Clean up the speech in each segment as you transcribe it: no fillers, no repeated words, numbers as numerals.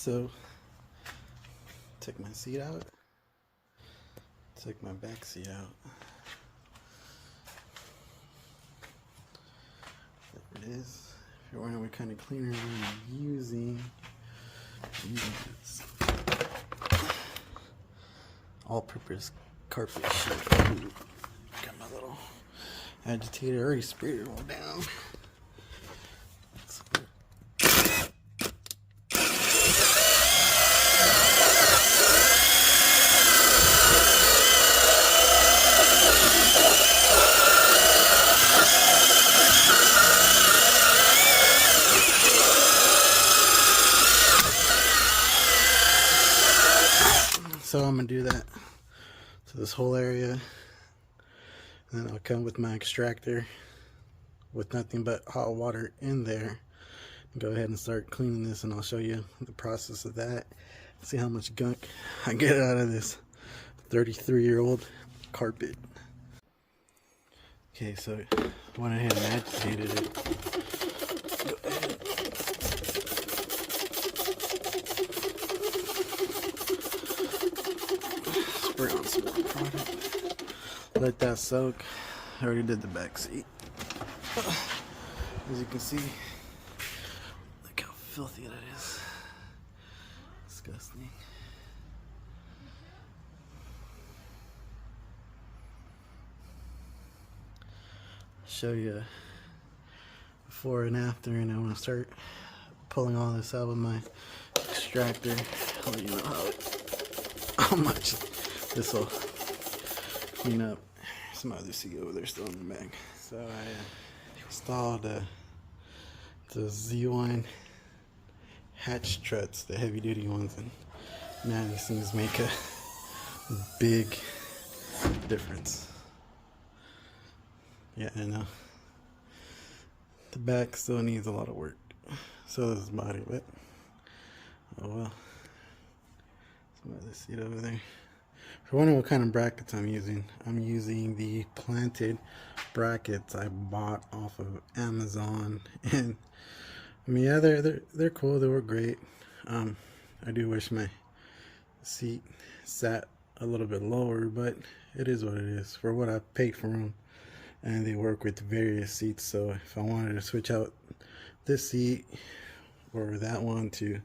So, took my seat out, took my back seat out. There it is. If you're wondering what kind of cleaner I'm using this all-purpose carpet sheet. Got my little agitator, already sprayed it all down. So I'm gonna do that to this whole area, and then I'll come with my extractor with nothing but hot water in there and go ahead and start cleaning this, and I'll show you the process of that. See how much gunk I get out of this 33-year-old carpet. Okay, so I went ahead and agitated it. Go ahead. Spray on some more product. Let that soak. I already did the back seat. As you can see, look how filthy that is. Disgusting. Show you before and after, and I want to start pulling all this out with my extractor. I'll let you know how much this will clean up. Some other seat over there still in the bag. So I installed the Z1 hatch struts, the heavy duty ones, and man, these things make a big difference. Yeah, I know. The back still needs a lot of work. So does the body, but oh well. Some other seat over there. If you're wondering what kind of brackets I'm using the planted brackets I bought off of Amazon, and I mean, yeah, they're cool. They were great. I do wish my seat sat a little bit lower, but it is what it is for what I paid for them. And they work with various seats, so if I wanted to switch out this seat or that one to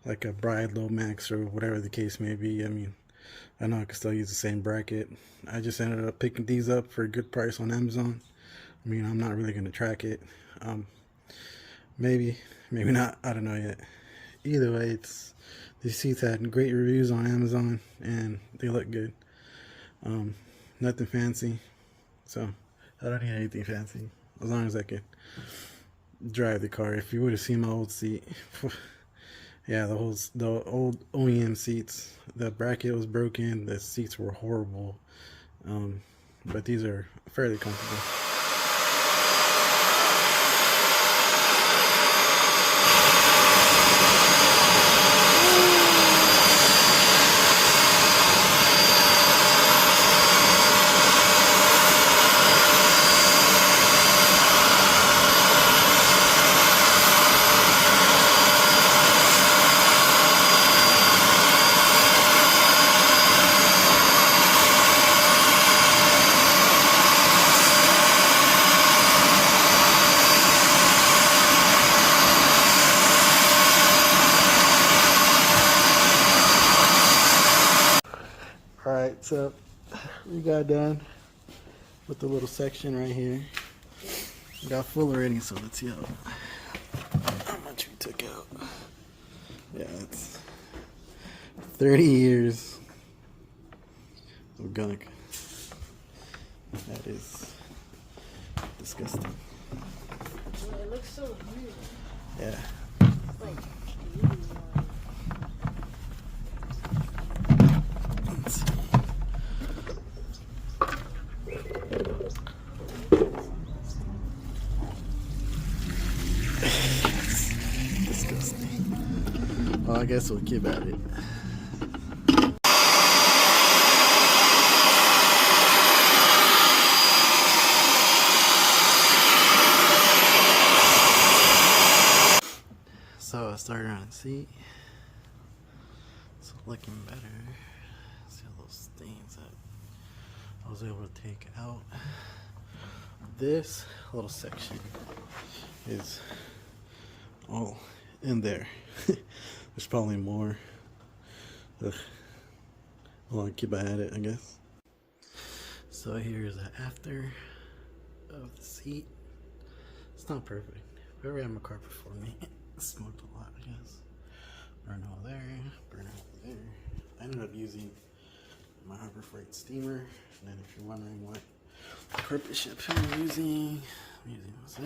like a Bride Low Max or whatever the case may be, I mean, I know I can still use the same bracket. I just ended up picking these up for a good price on Amazon. I mean, I'm not really going to track it. Maybe not, I don't know yet. Either way, these seats had great reviews on Amazon and they look good. Nothing fancy, so I don't need anything fancy as long as I can drive the car. If you would have seen my old seat, yeah, the old OEM seats, the bracket was broken, the seats were horrible, but these are fairly comfortable. Alright, so we got done with the little section right here. We got full already, so let's see how much we took out. Yeah, it's 30 years of gunk. That is disgusting. It looks so weird. Yeah. It's like Let's see. Disgusting. Well, I guess we'll keep at it. So starter on the seat. It's looking better. See all those stains that I was able to take out. This little section is all in there. There's probably more. Ugh. I'll keep at it, I guess. So here's the after of the seat. It's not perfect. If I ever had my car before me, it smoked a lot, I guess. Burn hole there, burn hole there. I ended up using my Harbor Freight steamer. And then if you're wondering what carpet shampoo I'm using this.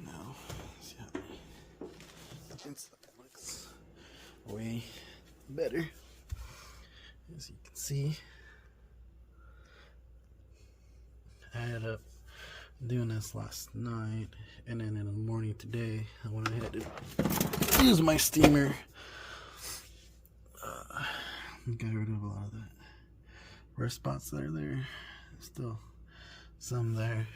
Now, see how the inside looks way better. As you can see, I ended up doing this last night, and then in the morning today, I went ahead to use my steamer. Got rid of a lot of that rust spots that are there. Still some there.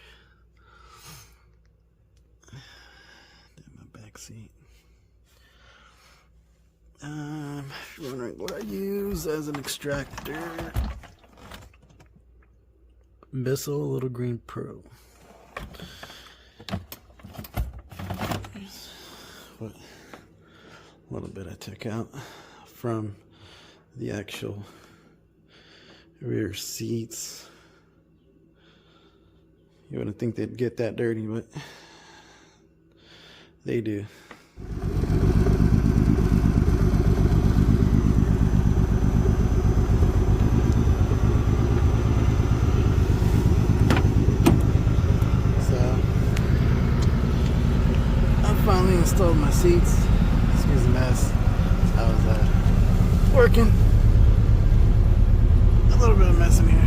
Did my back seat. If you're wondering what I use as an extractor, Bissell Little Green Pro. What little bit I took out from the actual rear seats. You wouldn't think they'd get that dirty, but they do. Finally installed my seats. Excuse the mess. I was working. A little bit of mess in here.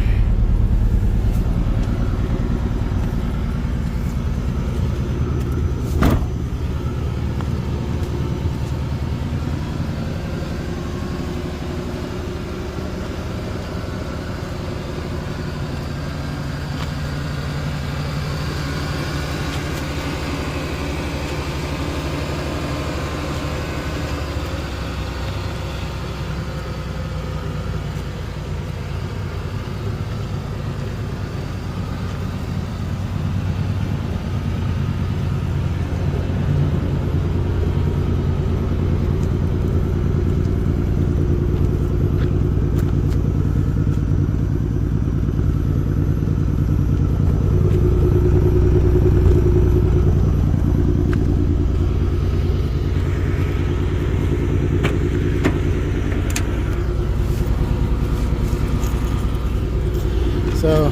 So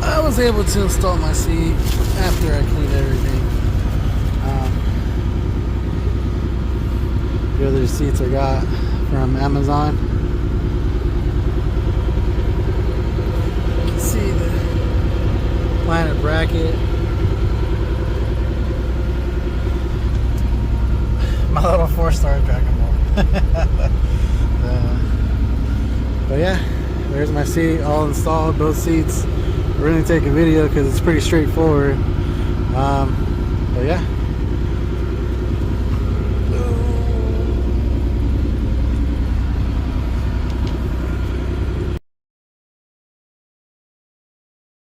I was able to install my seat after I cleaned everything. The other seats I got from Amazon. You can see the planet bracket. My little 4-star Dragon Ball. But yeah. There's my seat all installed, both seats. We're going to take a video because it's pretty straightforward. But yeah.